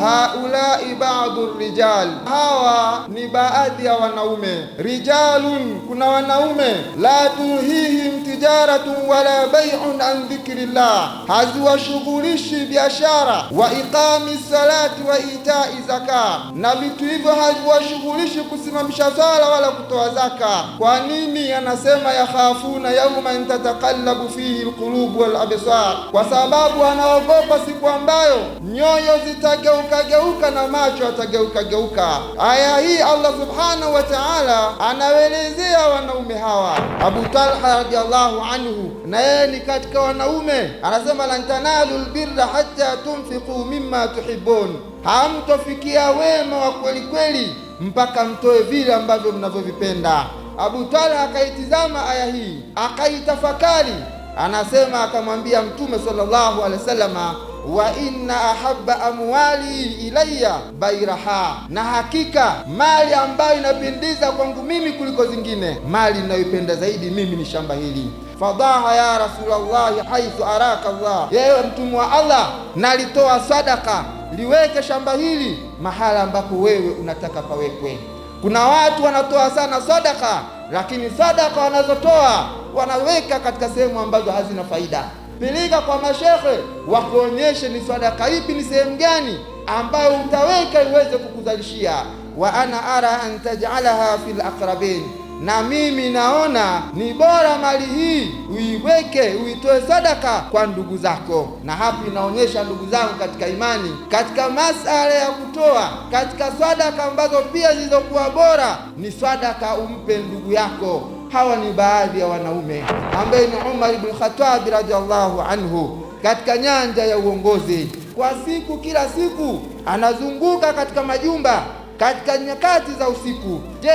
haulai ba'du rijal, hawa ni baadhi ya wanaume. Rijalun, kuna wanaume, la tulhihim tijaratun wala bay'un an dhikrillah, haziwashughulishi biashara, wa iqami salati wa itai zaka, na vitu hivyo haziwashughulishi kusimamisha sala wala kutoa zaka. Kwa nini? Anasema yakhafuna yawman tataqallabu fihi alqulub wal absar, kwa sababu anaogopa siku ambayo nyoyo zitageuka na macho yatageuka. Aya hii Allah subhanahu wa ta'ala anaelezea wanaume hawa. Abu Talha radiyallahu anhu, na yeye ni katika wanaume, anasema lan tanalu albirra hatta tunfiqu mimma tuhibbun, hamtofikia wema wa kweli kweli mpaka mtoe vile ambavyo mnavyovipenda. Abu Talha akaitizama aya hii akaitafakari, anasema akamwambia Mtume sallallahu alaihi wasallama, wa inna ahabba amwali ilayya bairaha, na hakika mali ambayo inapendeza kwangu mimi kuliko zingine, mali ninayoipenda zaidi mimi ni shamba hili. Fadaha ya Rasulullah haithu araka Allah, yewe mtume wa Allah, nalitoa sadaka, liweke shamba hili mahala ambapo wewe unataka pawekwe. Kuna watu wanatoa sana sadaka, lakini sadaka wanazotoa wanaweka katika sehemu ambazo hazina faida. Peleka kwa mashekhe wakuonyeshe ni sadaka ipi, ni sehemu gani ambayo utaweka iweze kukuzalishia. Wa ana ara an taj'alaha fil aqrabin, na mimi naona ni bora mali hii uiweke, uitoe sadaka kwa ndugu zako. Na hapa inaonyesha ndugu zangu katika imani, katika masala ya kutoa katika sadaka ambazo pia zilizokuwa bora ni sadaka umpe ndugu yako. Hawa ni baadhi ya wanaume ambaye ni Umar ibn Khattab radhiallahu anhu, katika nyanja ya uongozi. Kwa siku, kila siku anazunguka katika majumba katika nyakati za usiku. Je,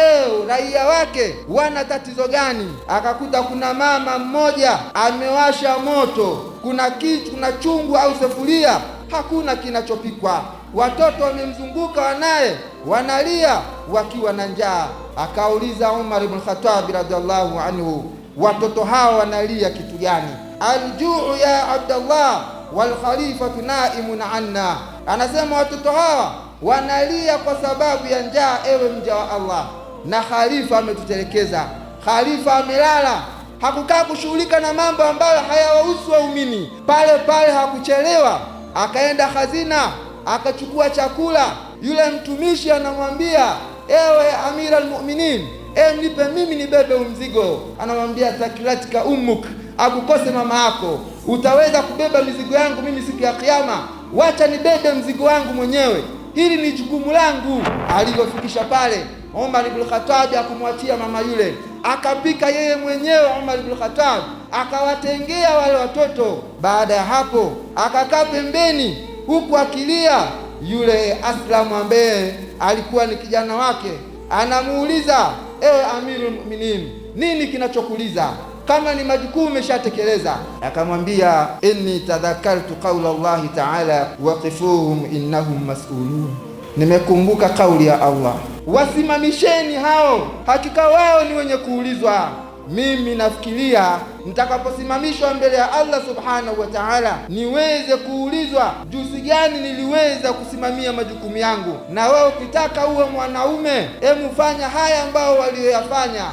raia wake wana tatizo gani? Akakuta kuna mama mmoja amewasha moto, kuna kitu, kuna chungu au sufuria, hakuna kinachopikwa. Watoto wamemzunguka wanaye, wanalia wakiwa na njaa. Akauliza Umar ibn Khattab radhiallahu anhu, watoto hawa wanalia kitu gani? Aljuu ya Abdallah wal khalifatu naimun anna, anasema watoto hawa wanalia kwa sababu ya njaa, ewe mja wa Allah, na khalifa ametutelekeza. Khalifa amelala, hakukaa kushughulika na mambo ambayo hayawahusu waumini. Pale pale hakuchelewa, akaenda hazina akachukua chakula. Yule mtumishi anamwambia, ewe amira almu'minin, nipe mimi nibebe mzigo. Anamwambia, takilatika ummuk, akukose mama yako, utaweza kubeba mizigo yangu mimi siku ya Kiyama? Wacha nibebe mzigo wangu mwenyewe, hili ni jukumu langu. Alivyofikisha pale, Umar ibn Khattab akamwachia mama yule, akapika yeye mwenyewe. Umar ibn Khattab akawatengea wale watoto. Baada ya hapo akakaa pembeni huku akilia. Yule Aslamu ambaye alikuwa ni kijana wake anamuuliza, ewe amirul mu'minin, nini kinachokuliza? Kama ni majukumu umeshatekeleza. Akamwambia, inni tadhakartu qawla Allahi ta'ala waqifuhum innahum mas'ulun, nimekumbuka kauli ya Allah, wasimamisheni hao, hakika wao ni wenye kuulizwa. Mimi nafikiria nitakaposimamishwa mbele ya Allah subhanahu wa ta'ala niweze kuulizwa juzi gani niliweza kusimamia majukumu yangu. Na wewe ukitaka uwe mwanaume, fanya haya ambao walioyafanya.